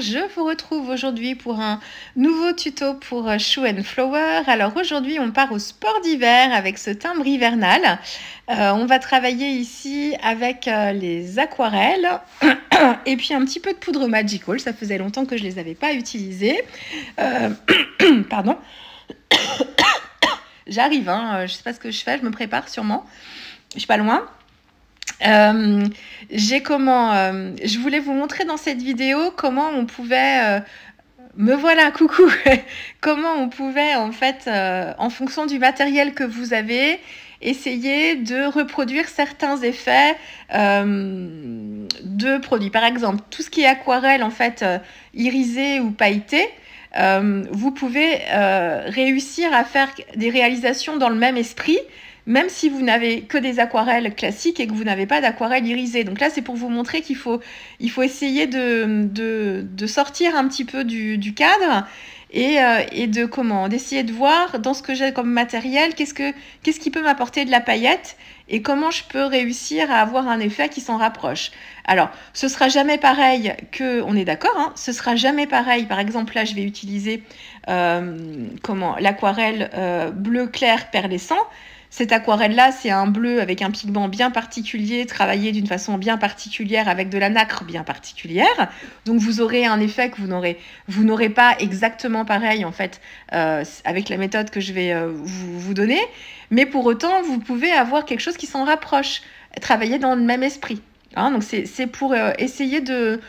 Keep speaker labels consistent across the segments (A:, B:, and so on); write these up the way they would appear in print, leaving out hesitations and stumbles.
A: je vous retrouve aujourd'hui pour un nouveau tuto pour Shoe and Flower. Alors aujourd'hui on part au sport d'hiver avec ce timbre hivernal. On va travailler ici avec les aquarelles et puis un petit peu de poudre Magical, ça faisait longtemps que je ne les avais pas utilisées. Pardon. J'arrive, je ne sais pas ce que je fais, je me prépare sûrement, je suis pas loin. Je voulais vous montrer dans cette vidéo comment on pouvait me voilà, coucou. Comment on pouvait en fait en fonction du matériel que vous avez essayer de reproduire certains effets de produits. Par exemple, tout ce qui est aquarelle en fait irisé ou pailleté, vous pouvez réussir à faire des réalisations dans le même esprit, même si vous n'avez que des aquarelles classiques et que vous n'avez pas d'aquarelle irisée. Donc là, c'est pour vous montrer qu'il faut essayer de sortir un petit peu du cadre et d'essayer de voir dans ce que j'ai comme matériel, qu'est-ce qui peut m'apporter de la paillette et comment je peux réussir à avoir un effet qui s'en rapproche. Alors, ce sera jamais pareil on est d'accord, ce sera jamais pareil. Par exemple, là, je vais utiliser l'aquarelle bleu clair perlescent. Cette aquarelle-là, c'est un bleu avec un pigment bien particulier, travaillé d'une façon bien particulière, avec de la nacre bien particulière. Donc, vous aurez un effet que vous n'aurez pas exactement pareil, en fait, avec la méthode que je vais vous donner. Mais pour autant, vous pouvez avoir quelque chose qui s'en rapproche, travailler dans le même esprit. Donc, c'est pour essayer de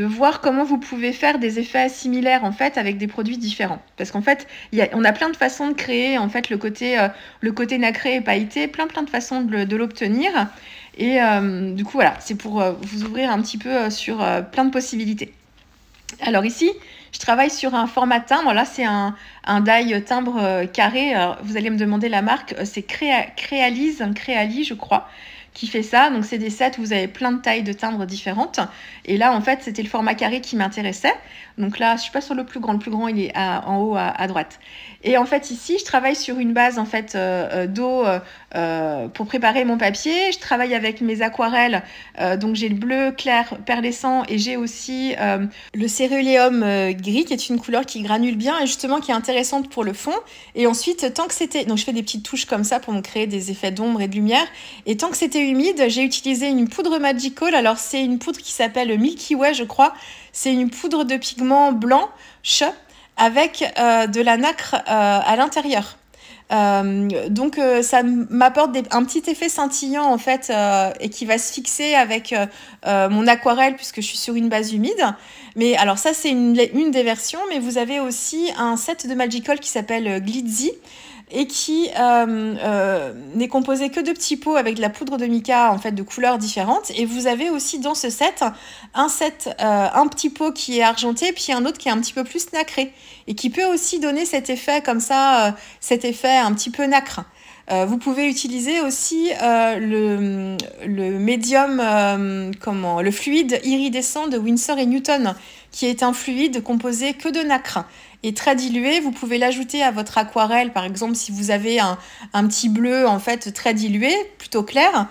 A: voir comment vous pouvez faire des effets similaires en fait avec des produits différents, parce qu'en fait on a plein de façons de créer en fait le côté nacré et pailleté, plein de façons de l'obtenir, et du coup voilà, c'est pour vous ouvrir un petit peu sur plein de possibilités. Alors ici je travaille sur un format timbre. Là c'est un die timbre carré. Alors, vous allez me demander la marque, c'est Creali je crois, qui fait ça. Donc c'est des sets où vous avez plein de tailles de timbres différentes, et là en fait c'était le format carré qui m'intéressait. Donc là je suis pas sur le plus grand il est en haut à droite. Et en fait ici je travaille sur une base en fait d'eau pour préparer mon papier. Je travaille avec mes aquarelles, donc j'ai le bleu clair perlescent et j'ai aussi le céruléum gris, qui est une couleur qui granule bien et justement qui est intéressante pour le fond. Et ensuite donc je fais des petites touches comme ça pour me créer des effets d'ombre et de lumière. Et tant que c'était humide, j'ai utilisé une poudre Magical. Alors c'est une poudre qui s'appelle Milky Way, je crois. C'est une poudre de pigment blanc avec de la nacre à l'intérieur. Donc ça m'apporte un petit effet scintillant en fait, et qui va se fixer avec mon aquarelle puisque je suis sur une base humide. Mais alors ça c'est une des versions, mais vous avez aussi un set de Magical qui s'appelle Glitzy et qui n'est composé que de petits pots avec de la poudre de mica en fait de couleurs différentes. Et vous avez aussi dans ce set un petit pot qui est argenté, puis un autre qui est un petit peu plus nacré et qui peut aussi donner cet effet comme ça, cet effet un petit peu nacre. Vous pouvez utiliser aussi le médium, le fluide iridescent de Winsor & Newton, qui est un fluide composé que de nacre et très dilué. Vous pouvez l'ajouter à votre aquarelle, par exemple si vous avez un petit bleu en fait très dilué, plutôt clair.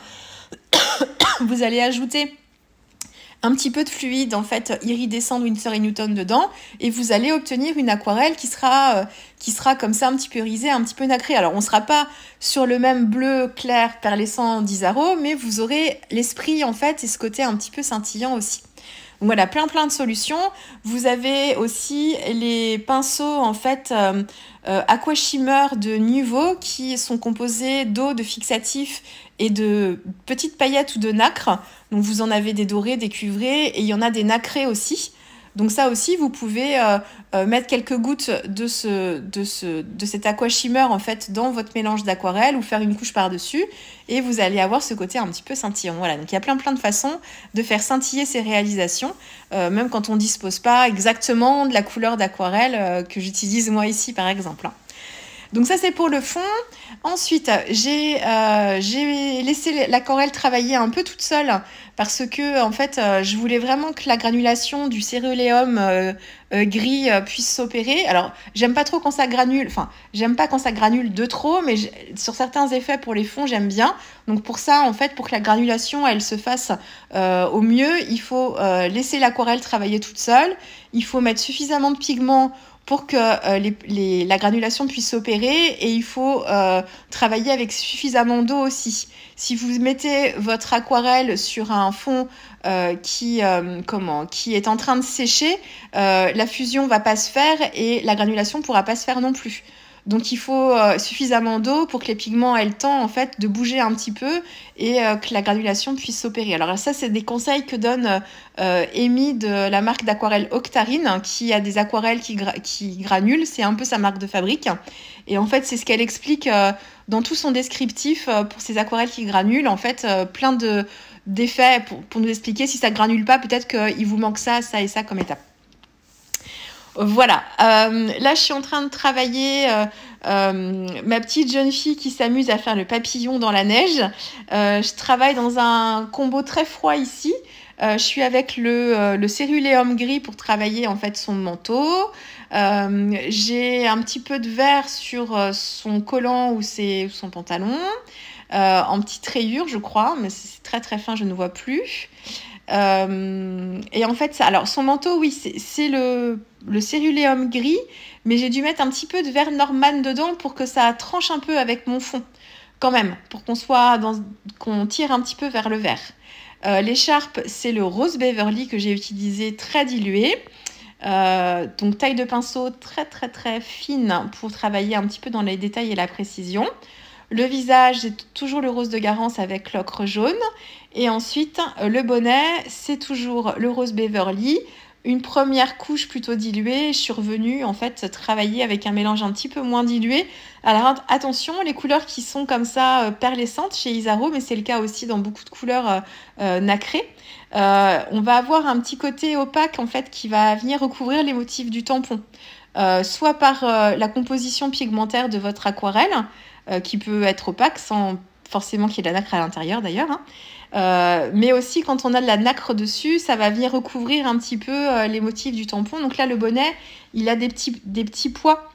A: Vous allez ajouter un petit peu de fluide en fait iridescent de Winsor & Newton dedans, et vous allez obtenir une aquarelle qui sera comme ça un petit peu irisée, un petit peu nacrée. Alors on ne sera pas sur le même bleu clair perlescent d'Isaro, mais vous aurez l'esprit en fait et ce côté un petit peu scintillant aussi. Donc voilà, plein de solutions. Vous avez aussi les pinceaux en fait Aqua Shimmer de Nuvo, qui sont composés d'eau, de fixatif et de petites paillettes ou de nacre. Donc vous en avez des dorés, des cuivrés, et il y en a des nacrés aussi. Donc ça aussi, vous pouvez mettre quelques gouttes de cet Aqua Shimmer en fait dans votre mélange d'aquarelle ou faire une couche par-dessus, et vous allez avoir ce côté un petit peu scintillant. Voilà, donc il y a plein de façons de faire scintiller ces réalisations, même quand on ne dispose pas exactement de la couleur d'aquarelle que j'utilise moi ici par exemple. Donc ça, c'est pour le fond. Ensuite, j'ai laissé l'aquarelle travailler un peu toute seule parce que, en fait, je voulais vraiment que la granulation du céruléum gris puisse s'opérer. Alors, j'aime pas trop quand ça granule, enfin, j'aime pas quand ça granule de trop, mais sur certains effets pour les fonds, j'aime bien. Donc pour ça, en fait, pour que la granulation, elle se fasse au mieux, il faut laisser l'aquarelle travailler toute seule. Il faut mettre suffisamment de pigments pour que la granulation puisse s'opérer, et il faut travailler avec suffisamment d'eau aussi. Si vous mettez votre aquarelle sur un fond qui est en train de sécher, la fusion va pas se faire et la granulation pourra pas se faire non plus. Donc il faut suffisamment d'eau pour que les pigments aient le temps en fait de bouger un petit peu et que la granulation puisse s'opérer. Alors ça, c'est des conseils que donne Amy de la marque d'aquarelle Octarine, qui a des aquarelles qui granulent. C'est un peu sa marque de fabrique. Et en fait, c'est ce qu'elle explique dans tout son descriptif pour ces aquarelles qui granulent. En fait, plein d'effets pour nous expliquer si ça granule pas, peut-être qu'il vous manque ça, ça et ça comme étape. Voilà, là je suis en train de travailler ma petite jeune fille qui s'amuse à faire le papillon dans la neige. Je travaille dans un combo très froid ici. Je suis avec le céruléum gris pour travailler en fait son manteau. J'ai un petit peu de vert sur son collant ou son pantalon, en petite rayure je crois, mais c'est très très fin, je ne vois plus. Et en fait, alors son manteau, oui, c'est le céruléum gris, mais j'ai dû mettre un petit peu de vert Norman dedans pour que ça tranche un peu avec mon fond, quand même, pour qu'on tire un petit peu vers le vert. L'écharpe, c'est le rose Beverly que j'ai utilisé très dilué. Donc taille de pinceau très très très fine pour travailler un petit peu dans les détails et la précision. Le visage, c'est toujours le rose de Garance avec l'ocre jaune. Et ensuite, le bonnet, c'est toujours le rose Beverly. Une première couche plutôt diluée. Je suis revenue en fait travailler avec un mélange un petit peu moins dilué. Alors attention, les couleurs qui sont comme ça perlescentes chez Isaro, mais c'est le cas aussi dans beaucoup de couleurs nacrées. On va avoir un petit côté opaque en fait qui va venir recouvrir les motifs du tampon. Soit par la composition pigmentaire de votre aquarelle, qui peut être opaque sans forcément qu'il y ait de la nacre à l'intérieur d'ailleurs, hein. Mais aussi quand on a de la nacre dessus, ça va venir recouvrir un petit peu les motifs du tampon. Donc là, le bonnet, il a des petits pois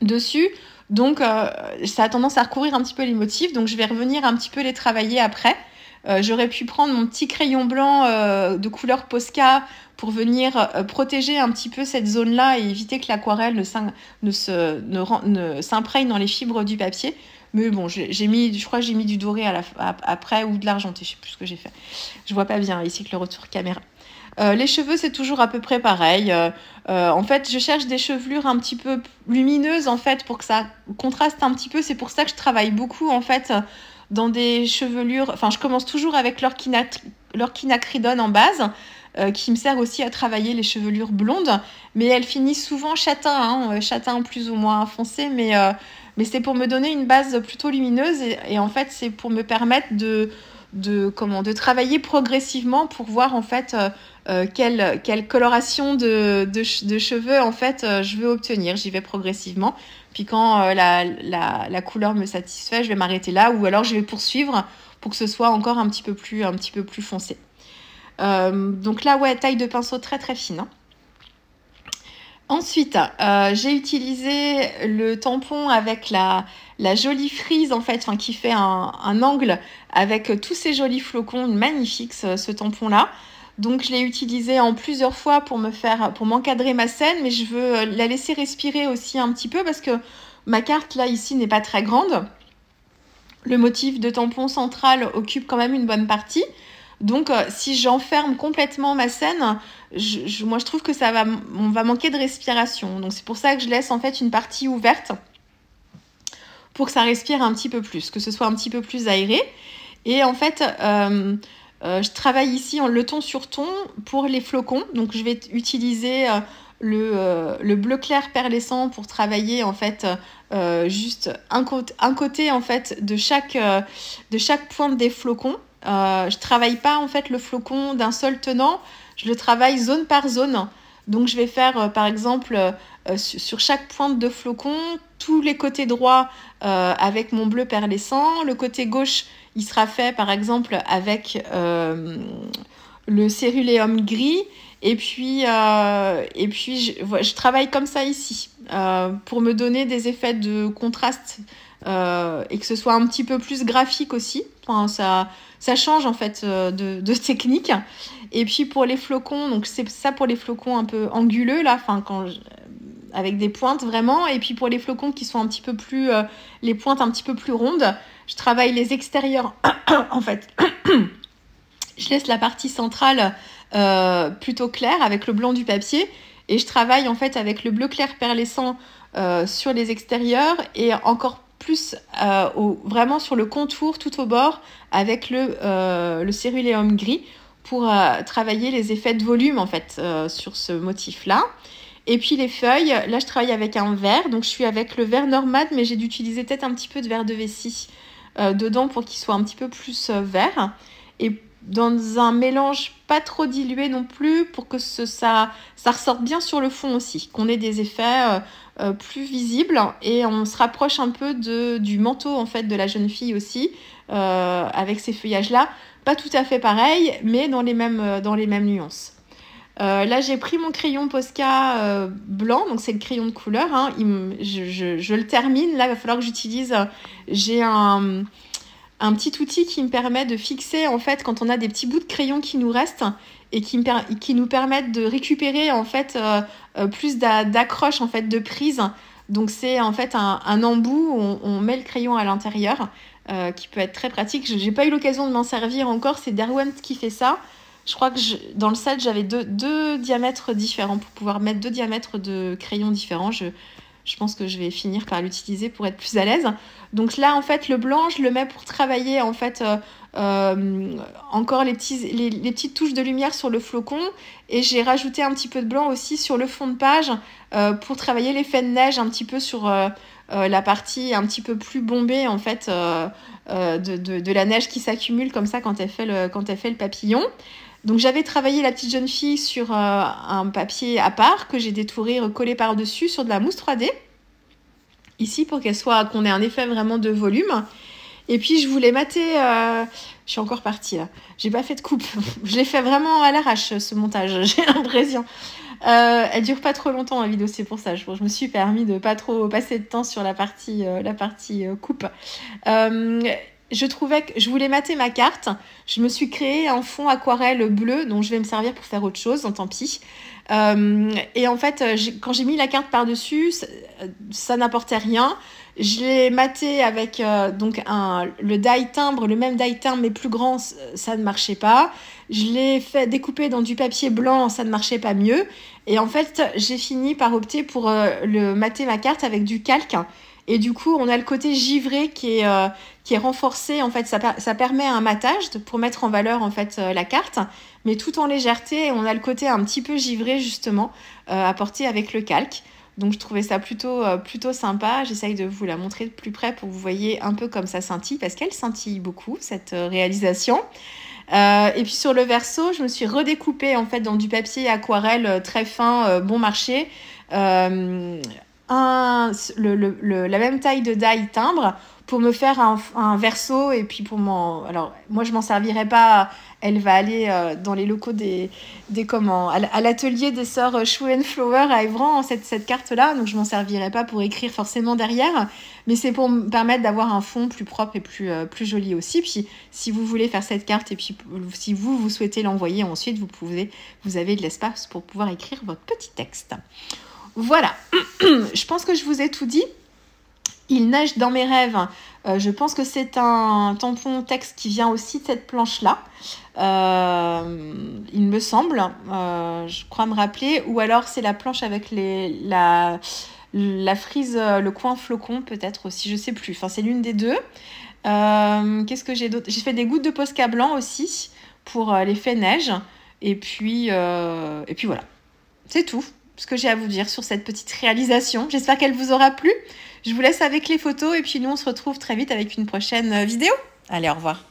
A: dessus, donc ça a tendance à recouvrir un petit peu les motifs. Donc je vais revenir un petit peu les travailler après. J'aurais pu prendre mon petit crayon blanc de couleur Posca pour venir protéger un petit peu cette zone-là et éviter que l'aquarelle ne s'imprègne dans les fibres du papier. Mais bon, je crois que j'ai mis du doré après ou de l'argenté, je sais plus ce que j'ai fait. Je vois pas bien ici avec le retour caméra. Les cheveux, c'est toujours à peu près pareil. En fait, je cherche des chevelures un petit peu lumineuses en fait pour que ça contraste un petit peu. C'est pour ça que je travaille beaucoup en fait dans des chevelures. Enfin, je commence toujours avec l'orquinacridone en base, qui me sert aussi à travailler les chevelures blondes, mais elles finissent souvent châtain, châtain plus ou moins foncé, mais c'est pour me donner une base plutôt lumineuse et en fait c'est pour me permettre de travailler progressivement pour voir en fait quelle coloration de cheveux en fait je veux obtenir. J'y vais progressivement, puis quand la couleur me satisfait, je vais m'arrêter là ou alors je vais poursuivre pour que ce soit encore un petit peu plus foncé. Donc là, ouais, taille de pinceau très très fine, hein. Ensuite, j'ai utilisé le tampon avec la jolie frise en fait, qui fait un angle avec tous ces jolis flocons, magnifique ce tampon-là. Donc je l'ai utilisé en plusieurs fois pour m'encadrer ma scène, mais je veux la laisser respirer aussi un petit peu parce que ma carte là ici n'est pas très grande. Le motif de tampon central occupe quand même une bonne partie. Donc, si j'enferme complètement ma scène, moi je trouve que on va manquer de respiration. Donc, c'est pour ça que je laisse en fait une partie ouverte pour que ça respire un petit peu plus, que ce soit un petit peu plus aéré. Et en fait, je travaille ici en le ton sur ton pour les flocons. Donc, je vais utiliser le bleu clair perlescent pour travailler en fait juste un côté en fait de chaque pointe des flocons. Je travaille pas en fait le flocon d'un seul tenant, je le travaille zone par zone. Donc je vais faire par exemple sur chaque pointe de flocon, tous les côtés droits avec mon bleu perlescent. Le côté gauche, il sera fait par exemple avec le céruléum gris. Et puis je travaille comme ça ici pour me donner des effets de contraste et que ce soit un petit peu plus graphique aussi. Enfin, ça change en fait de technique. Et puis pour les flocons, donc c'est ça pour les flocons un peu anguleux là, enfin avec des pointes vraiment. Et puis pour les flocons qui sont un petit peu plus, les pointes un petit peu plus rondes, je travaille les extérieurs en fait. Je laisse la partie centrale plutôt claire avec le blanc du papier et je travaille en fait avec le bleu clair perlescent sur les extérieurs et encore plus vraiment sur le contour tout au bord avec le céruléum gris pour travailler les effets de volume en fait sur ce motif là. Et puis les feuilles, là je travaille avec un vert, donc je suis avec le vert Normad, mais j'ai dû utiliser peut-être un petit peu de vert de vessie dedans pour qu'il soit un petit peu plus vert. Et dans un mélange pas trop dilué non plus pour que ça ressorte bien sur le fond aussi, qu'on ait des effets plus visibles et on se rapproche un peu du manteau en fait de la jeune fille aussi avec ces feuillages là, pas tout à fait pareil mais dans les mêmes nuances. Là j'ai pris mon crayon Posca blanc, donc c'est le crayon de couleur hein. Je le termine, là il va falloir que j'utilise, j'ai un petit outil qui me permet de fixer en fait quand on a des petits bouts de crayon qui nous restent et qui nous permettent de récupérer en fait plus d'accroche en fait de prise. Donc c'est en fait un embout où on met le crayon à l'intérieur qui peut être très pratique. J'ai pas eu l'occasion de m'en servir encore, c'est Derwent qui fait ça. Je crois que dans le set j'avais deux diamètres différents pour pouvoir mettre 2 diamètres de crayons différents. Je pense que je vais finir par l'utiliser pour être plus à l'aise. Donc là, en fait, le blanc, je le mets pour travailler en fait encore les petites touches de lumière sur le flocon. Et j'ai rajouté un petit peu de blanc aussi sur le fond de page pour travailler l'effet de neige un petit peu sur la partie un petit peu plus bombée en fait de la neige qui s'accumule comme ça quand elle fait le papillon. Donc j'avais travaillé la petite jeune fille sur un papier à part que j'ai détouré, recollé par-dessus sur de la mousse 3D. Ici pour qu'on ait un effet vraiment de volume. Et puis je voulais mater, je suis encore partie là, j'ai pas fait de coupe, je l'ai fait vraiment à l'arrache ce montage, j'ai l'impression. Elle dure pas trop longtemps la vidéo, c'est pour ça, je me suis permis de pas trop passer de temps sur la partie coupe. Je trouvais que je voulais mater ma carte. Je me suis créé un fond aquarelle bleu dont je vais me servir pour faire autre chose, tant pis. Et en fait, quand j'ai mis la carte par-dessus, ça n'apportait rien. Je l'ai maté avec le die timbre, le même die timbre mais plus grand, ça ne marchait pas. Je l'ai fait découper dans du papier blanc, ça ne marchait pas mieux. Et en fait, j'ai fini par opter pour mater ma carte avec du calque. Et du coup, on a le côté givré qui est renforcé. En fait, ça permet un matage pour mettre en valeur en fait la carte, mais tout en légèreté. Et on a le côté un petit peu givré justement apporté avec le calque. Donc, je trouvais ça plutôt sympa. J'essaye de vous la montrer de plus près pour que vous voyez un peu comme ça scintille, parce qu'elle scintille beaucoup cette réalisation. Et puis sur le verso, je me suis redécoupée en fait dans du papier aquarelle très fin, bon marché. La même taille de die timbre pour me faire un verso et puis alors moi je m'en servirai pas, elle va aller dans les locaux à l'atelier des sœurs Chou and Flower à Évran, cette carte là, donc je m'en servirai pas pour écrire forcément derrière, mais c'est pour me permettre d'avoir un fond plus propre et plus joli aussi. Puis si vous voulez faire cette carte et puis si vous souhaitez l'envoyer ensuite, vous avez de l'espace pour pouvoir écrire votre petit texte. Voilà, je pense que je vous ai tout dit. Il neige dans mes rêves. Je pense que c'est un tampon texte qui vient aussi de cette planche-là. Il me semble. Je crois me rappeler. Ou alors c'est la planche avec la frise, le coin flocon peut-être aussi. Je sais plus. Enfin, c'est l'une des deux. Qu'est-ce que j'ai d'autre ? J'ai fait des gouttes de Posca blanc aussi pour l'effet neige. Et puis voilà. C'est tout ce que j'ai à vous dire sur cette petite réalisation. J'espère qu'elle vous aura plu. Je vous laisse avec les photos et puis nous on se retrouve très vite avec une prochaine vidéo. Allez, au revoir.